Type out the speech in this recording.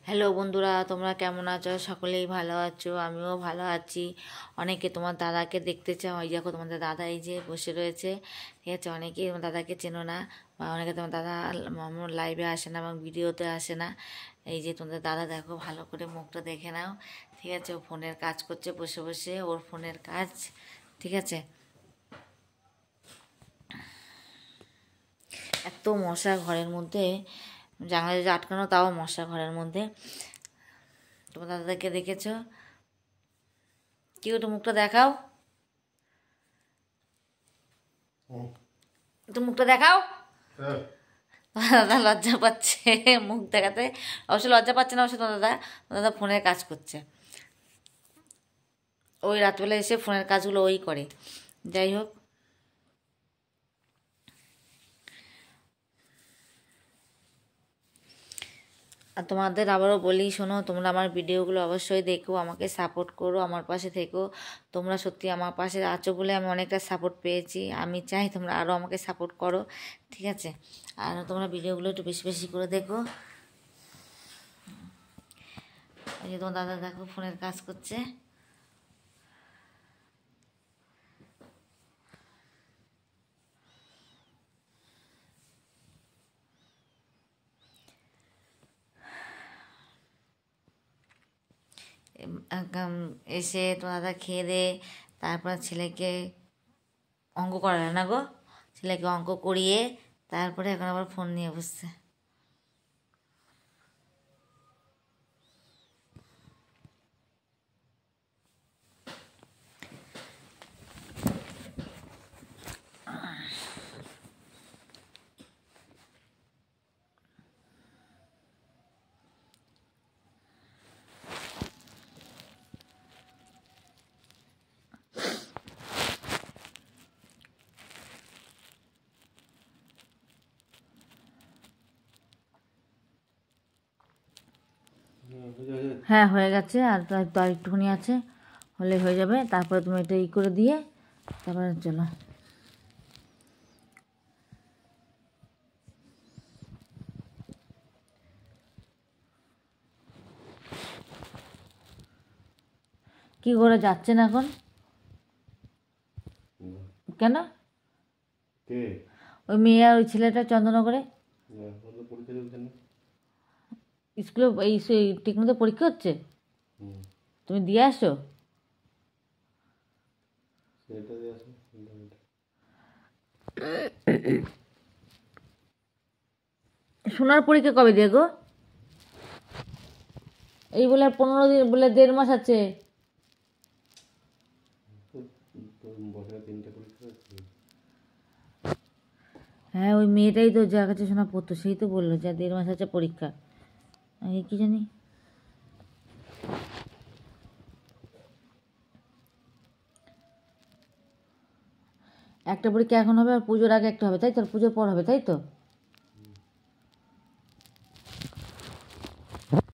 Hello বন্ধুরা, তোমরা কেমন আছো? সকলেই ভালো আছো, আমিও ভালো আছি। অনেকে তোমার দাদাকে দেখতে চাও, ওই দেখো তোমাদের দাদা এই যে বসে রয়েছে, ঠিক আছে। অনেকেই তোমার দাদাকে চেনো না, বা অনেকে তোমার দাদা লাইভে আসে না এবং ভিডিওতে আসে না। এই যে তোমাদের দাদা, দেখো ভালো করে মুখটা দেখে নাও, ঠিক আছে। ও ফোনের কাজ করছে বসে বসে, ওর ফোনের কাজ, ঠিক আছে। এত মশা ঘরের মধ্যে, জানলা যে আটকানো, তাও মশা ঘরের মধ্যে। তোমার দাদাকে দেখেছো? কি একটু মুখটা দেখাও, একটু মুখটা দেখাও। দাদা লজ্জা পাচ্ছে মুখ দেখাতে, অবশ্য লজ্জা পাচ্ছে না, অবশ্য তোমার দাদা ফোনের কাজ করছে। ওই রাতবেলা এসে ফোনের কাজগুলো ওই করে। যাই হোক, আর তোমাদের আবারও বলি, শোনো, তোমরা আমার ভিডিওগুলো অবশ্যই দেখো, আমাকে সাপোর্ট করো, আমার পাশে থেকো। তোমরা সত্যি আমার পাশে আছো বলে আমি অনেকটা সাপোর্ট পেয়েছি। আমি চাই তোমরা আরও আমাকে সাপোর্ট করো, ঠিক আছে। আর তোমরা ভিডিওগুলো একটু বেশি বেশি করে দেখো। এই যে তোমার দাদা দেখো ফোনের কাজ করছে। এসে তোমার দাদা খেয়ে দে, তারপর ছেলেকে অঙ্ক করালে না গো, ছেলেকে অঙ্ক করিয়ে তারপরে এখন আবার ফোন নিয়ে বসছে। হ্যাঁ, হয়ে গেছে, আর তো আর একটুখানি আছে, হলে হয়ে যাবে। তারপরে তুমি এটা করে দিয়ে তারপরে চলো। কি করে যাচ্ছে না এখন? কেন? ওই মেয়ে আর ওই ছেলেটা চন্দননগরে স্কুলে এই ঠিক মতো পরীক্ষা হচ্ছে, তুমি দিয়ে আসো। সোনার পরীক্ষা কবে দিয়ে গো? এই বলে 15 দিন, বলে 1.5 মাস আছে। হ্যাঁ, ওই মেয়েটাই তো যার কাছে সোনা পড়তো, সেই তো বললো যে 1.5 মাস আছে পরীক্ষা। এই কি জানি, একটা পরীক্ষা এখন হবে, আর পুজোর আগে একটা হবে, তাই তো? পুজোর পর হবে, তাই তো?